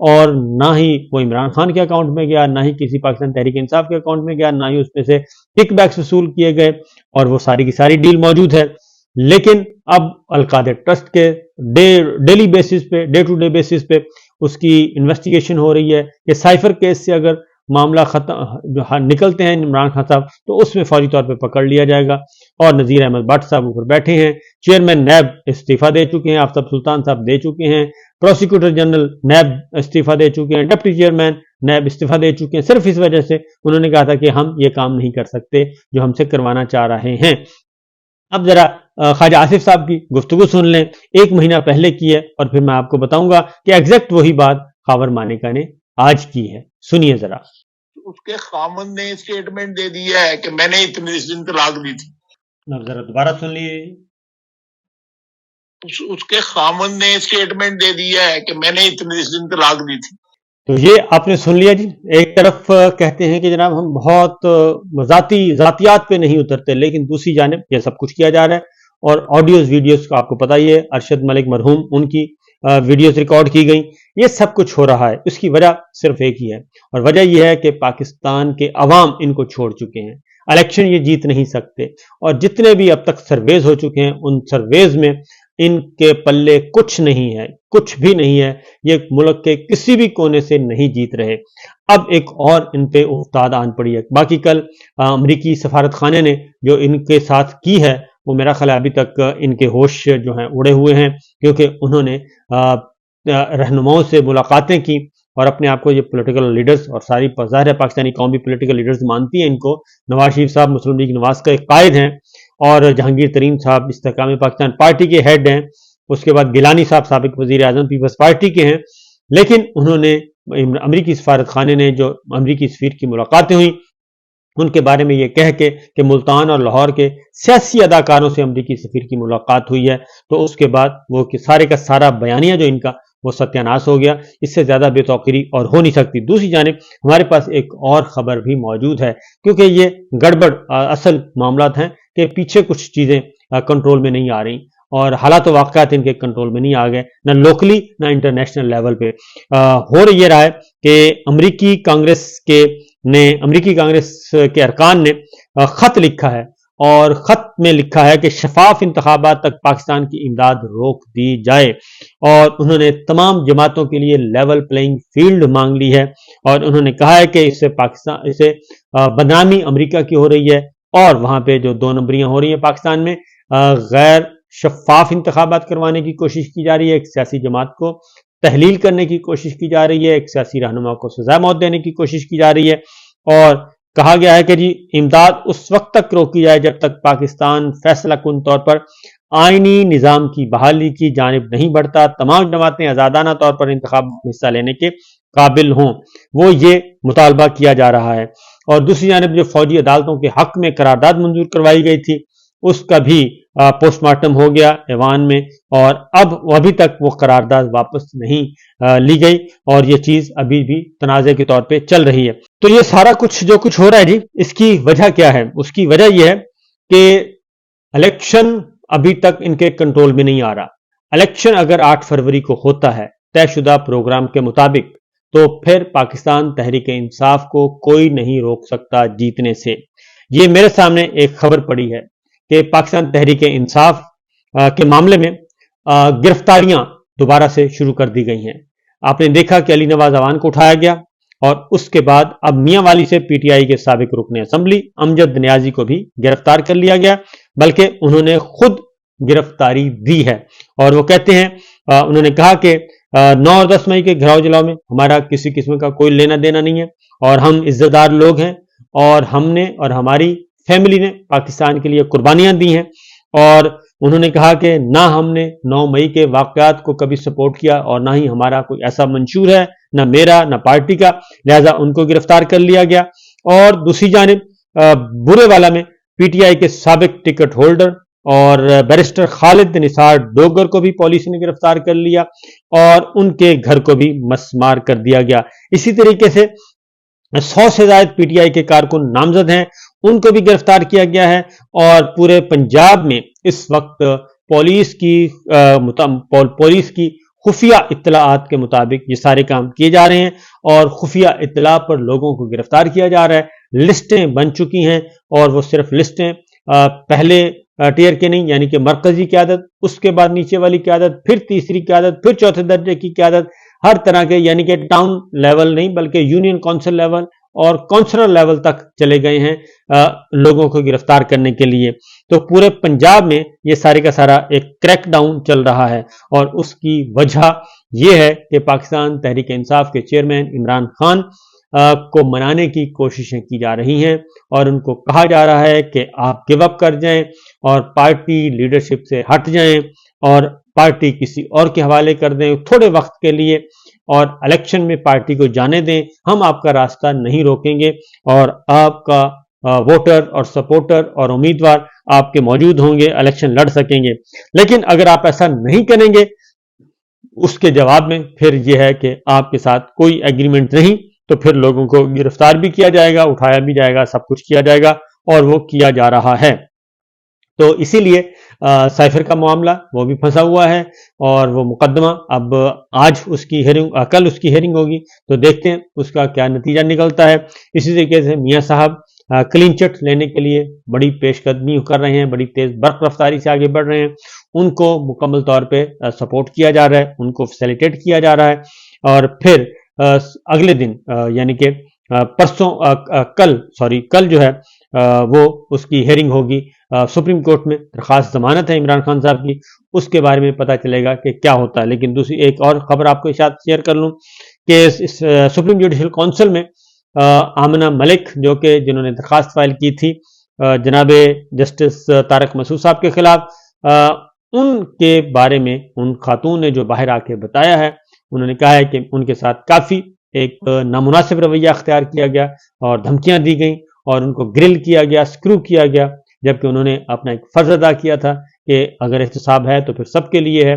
اور نہ ہی وہ عمران خان کے اکاؤنٹ میں گیا، نہ ہی کسی پاکستان تحریک انصاف کے اکاؤنٹ میں گیا، نہ ہی اس میں سے کک بیکس وصول کیے گئے، اور وہ ساری کی ساری ڈیل موجود ہے۔ لیکن اب القادر ٹرسٹ کے ڈیلی بیسس پہ، ڈے ٹو ڈے بیسس پہ اس کی انویسٹیگیشن ہو رہی ہے کہ سائفر کیس سے اگر معاملہ ختم نکلتے ہیں عمران خان صاحب تو اس میں فوری طور پہ پکڑ لیا جائے گا، اور نذیر احمد بٹ صاحب اوپر بیٹھے ہیں، چیئرمین نیب استعفیٰ دے چکے ہیں، آفتاب سلطان صاحب دے چکے ہیں، پروسیکیوٹر جنرل نیب استعفیٰ دے چکے ہیں، ڈپٹی چیئرمین نیب استعفیٰ دے چکے ہیں، صرف اس وجہ سے انہوں نے کہا تھا کہ ہم یہ کام نہیں کر سکتے جو ہم سے کروانا چاہ رہے ہیں۔ اب ذرا خواجہ آصف صاحب کی گفتگو سن لیں، 1 مہینہ پہلے کی ہے، اور پھر میں آپ کو بتاؤں گا کہ ایگزیکٹ وہی بات خاور مانیکا نے آج کی ہے، سنیے ذرا۔ اس کے خامن نے اسٹیٹمنٹ دے دیا ہے کہ میں نے اتنے دن طلاق دی تھی۔ اب ذرا دوبارہ سن لیجیے۔ اس کے خامن نے اسٹیٹمنٹ دے دیا ہے کہ میں نے اتنے دن طلاق دی تھی۔ تو یہ آپ نے سن لیا جی۔ ایک طرف کہتے ہیں کہ جناب ہم بہت ذاتیات پہ نہیں اترتے، لیکن دوسری جانب یہ سب کچھ کیا جا رہا ہے، اور آڈیوز ویڈیوز کا آپ کو پتہ ہی ہے، ارشد ملک مرحوم ان کی ویڈیوز ریکارڈ کی گئی، یہ سب کچھ ہو رہا ہے۔ اس کی وجہ صرف ایک ہی ہے، اور وجہ یہ ہے کہ پاکستان کے عوام ان کو چھوڑ چکے ہیں، الیکشن یہ جیت نہیں سکتے، اور جتنے بھی اب تک سرویز ہو چکے ہیں ان سرویز میں ان کے پلے کچھ نہیں ہے، کچھ بھی نہیں ہے، یہ ملک کے کسی بھی کونے سے نہیں جیت رہے۔ اب ایک اور ان پہ افتاد آن پڑی ہے۔ باقی کل امریکی سفارت خانے نے جو ان کے ساتھ کی ہے وہ میرا خیال ابھی تک ان کے ہوش جو ہیں اڑے ہوئے ہیں، کیونکہ انہوں نے رہنماؤں سے ملاقاتیں کی، اور اپنے آپ کو یہ پولیٹیکل لیڈرز، اور ساری ظاہر ہے پاکستانی قوم بھی پولیٹیکل لیڈرز مانتی ہیں ان کو۔ نواز شریف صاحب مسلم لیگ نواز کا ایک قائد ہیں، اور جہانگیر ترین صاحب استحکام پاکستان پارٹی کے ہیڈ ہیں، اس کے بعد گیلانی صاحب سابق وزیر اعظم پیپلز پارٹی کے ہیں، لیکن انہوں نے امریکی سفارت خانے نے جو امریکی سفیر کی ملاقاتیں ہوئیں ان کے بارے میں یہ کہہ کے کہ ملتان اور لاہور کے سیاسی اداکاروں سے امریکی سفیر کی ملاقات ہوئی ہے، تو اس کے بعد وہ سارے کا سارا بیانیہ جو ان کا وہ ستیہ ناش ہو گیا۔ اس سے زیادہ بے توقیری اور ہو نہیں سکتی۔ دوسری جانب ہمارے پاس ایک اور خبر بھی موجود ہے، کیونکہ یہ گڑبڑ اصل معاملات ہیں کہ پیچھے کچھ چیزیں کنٹرول میں نہیں آ رہی، اور حالات و واقعات ان کے کنٹرول میں نہیں آ گئے، نہ لوکلی نہ انٹرنیشنل لیول پہ۔ ہو یہ رہا ہے کہ امریکی کانگریس کے ارکان نے خط لکھا ہے، اور خط میں لکھا ہے کہ شفاف انتخابات تک پاکستان کی امداد روک دی جائے، اور انہوں نے تمام جماعتوں کے لیے لیول پلینگ فیلڈ مانگ لی ہے، اور انہوں نے کہا ہے کہ اس سے بدنامی امریکہ کی ہو رہی ہے، اور وہاں پہ جو 2 نمبریاں ہو رہی ہیں پاکستان میں، غیر شفاف انتخابات کروانے کی کوشش کی جا رہی ہے، ایک سیاسی جماعت کو تحلیل کرنے کی کوشش کی جا رہی ہے، ایک سیاسی رہنما کو سزائے موت دینے کی کوشش کی جا رہی ہے، اور کہا گیا ہے کہ جی امداد اس وقت تک روکی جائے جب تک پاکستان فیصلہ کن طور پر آئینی نظام کی بحالی کی جانب نہیں بڑھتا، تمام جماعتیں آزادانہ طور پر انتخاب میں حصہ لینے کے قابل ہوں، وہ یہ مطالبہ کیا جا رہا ہے۔ اور دوسری جانب جو فوجی عدالتوں کے حق میں قرارداد منظور کروائی گئی تھی اس کا بھی پوسٹ مارٹم ہو گیا ایوان میں، اور اب ابھی تک وہ قرارداد واپس نہیں لی گئی، اور یہ چیز ابھی بھی تنازع کے طور پہ چل رہی ہے۔ تو یہ سارا کچھ جو کچھ ہو رہا ہے جی، اس کی وجہ کیا ہے؟ اس کی وجہ یہ ہے کہ الیکشن ابھی تک ان کے کنٹرول میں نہیں آ رہا۔ الیکشن اگر 8 فروری کو ہوتا ہے طے شدہ پروگرام کے مطابق، تو پھر پاکستان تحریک انصاف کو کوئی نہیں روک سکتا جیتنے سے۔ یہ میرے سامنے ایک خبر پڑی ہے کہ پاکستان تحریک انصاف کے معاملے میں گرفتاریاں دوبارہ سے شروع کر دی گئی ہیں۔ آپ نے دیکھا کہ علی نواز اعوان کو اٹھایا گیا، اور اس کے بعد اب میاں والی سے پی ٹی آئی کے سابق رکن اسمبلی امجد نیازی کو بھی گرفتار کر لیا گیا، بلکہ انہوں نے خود گرفتاری دی ہے، اور وہ کہتے ہیں انہوں نے کہا کہ 9 اور 10 مئی کے گھراؤ جلاؤ میں ہمارا کسی قسم کا کوئی لینا دینا نہیں ہے، اور ہم عزت دار لوگ ہیں، اور ہم نے اور ہماری فیملی نے پاکستان کے لیے قربانیاں دی ہیں، اور انہوں نے کہا کہ نہ ہم نے 9 مئی کے واقعات کو کبھی سپورٹ کیا، اور نہ ہی ہمارا کوئی ایسا منشور ہے، نہ میرا نہ پارٹی کا، لہذا ان کو گرفتار کر لیا گیا۔ اور دوسری جانب برے والا میں پی ٹی آئی کے سابق ٹکٹ ہولڈر اور بیرسٹر خالد نثار ڈوگر کو بھی پولیس نے گرفتار کر لیا، اور ان کے گھر کو بھی مسمار کر دیا گیا۔ اسی طریقے سے 100 سے زائد پی ٹی آئی کے کارکن نامزد ہیں، ان کو بھی گرفتار کیا گیا ہے، اور پورے پنجاب میں اس وقت پولیس کی خفیہ اطلاعات کے مطابق یہ سارے کام کیے جا رہے ہیں اور خفیہ اطلاع پر لوگوں کو گرفتار کیا جا رہا ہے. لسٹیں بن چکی ہیں اور وہ صرف لسٹیں پہلے ٹیئر کے نہیں، یعنی کہ مرکزی قیادت، اس کے بعد نیچے والی قیادت، پھر تیسری قیادت، پھر چوتھے درجے کی قیادت، ہر طرح کے، یعنی کہ ٹاؤن لیول نہیں بلکہ یونین کونسل لیول اور کونسلر لیول تک چلے گئے ہیں لوگوں کو گرفتار کرنے کے لیے. تو پورے پنجاب میں یہ سارے کا سارا ایک کریک ڈاؤن چل رہا ہے اور اس کی وجہ یہ ہے کہ پاکستان تحریک انصاف کے چیئرمین عمران خان کو منانے کی کوششیں کی جا رہی ہیں اور ان کو کہا جا رہا ہے کہ آپ گیو اپ کر جائیں اور پارٹی لیڈرشپ سے ہٹ جائیں اور پارٹی کسی اور کے حوالے کر دیں تھوڑے وقت کے لیے اور الیکشن میں پارٹی کو جانے دیں. ہم آپ کا راستہ نہیں روکیں گے اور آپ کا ووٹر اور سپورٹر اور امیدوار آپ کے موجود ہوں گے، الیکشن لڑ سکیں گے. لیکن اگر آپ ایسا نہیں کریں گے اس کے جواب میں پھر یہ ہے کہ آپ کے ساتھ کوئی ایگریمنٹ نہیں، تو پھر لوگوں کو گرفتار بھی کیا جائے گا، اٹھایا بھی جائے گا، سب کچھ کیا جائے گا اور وہ کیا جا رہا ہے. تو اسی لیے سائفر کا معاملہ وہ بھی پھنسا ہوا ہے اور وہ مقدمہ اب آج اس کی ہیئرنگ، کل اس کی ہیئرنگ ہوگی، تو دیکھتے ہیں اس کا کیا نتیجہ نکلتا ہے. اسی طریقے سے میاں صاحب کلین چٹ لینے کے لیے بڑی پیش قدمی کر رہے ہیں، بڑی تیز برق رفتاری سے آگے بڑھ رہے ہیں. ان کو مکمل طور پہ سپورٹ کیا جا رہا ہے، ان کو فیسیلیٹیٹ کیا جا رہا ہے اور پھر اگلے دن یعنی کہ پرسوں کل جو ہے وہ اس کی ہیئرنگ ہوگی سپریم کورٹ میں. درخواست ضمانت ہے عمران خان صاحب کی، اس کے بارے میں پتہ چلے گا کہ کیا ہوتا ہے. لیکن دوسری ایک اور خبر آپ کو ساتھ شیئر کر لوں کہ اس سپریم جوڈیشل کونسل میں آمنہ ملک جنہوں نے درخواست فائل کی تھی جناب جسٹس طارق مسعود صاحب کے خلاف، ان کے بارے میں ان خاتون نے جو باہر آ کے بتایا ہے، انہوں نے کہا ہے کہ ان کے ساتھ کافی ایک نامناسب رویہ اختیار کیا گیا اور دھمکیاں دی گئیں اور ان کو گرل کیا گیا، سکرو کیا گیا، جبکہ انہوں نے اپنا ایک فرض ادا کیا تھا کہ اگر احتساب ہے تو پھر سب کے لیے ہے.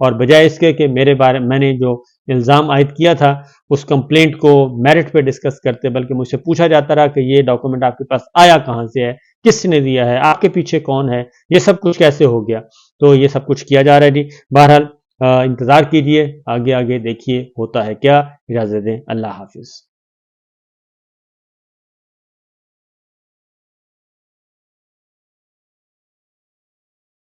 اور بجائے اس کے کہ میں نے جو الزام عائد کیا تھا اس کمپلینٹ کو میرٹ پہ ڈسکس کرتے، بلکہ مجھ سے پوچھا جاتا رہا کہ یہ ڈاکومنٹ آپ کے پاس آیا کہاں سے ہے، کس نے دیا ہے، آپ کے پیچھے کون ہے، یہ سب کچھ کیسے ہو گیا. تو یہ سب کچھ کیا جا رہا ہے جی. بہرحال انتظار کیجئے، آگے دیکھیے ہوتا ہے کیا. اجازت دیں، اللہ حافظ.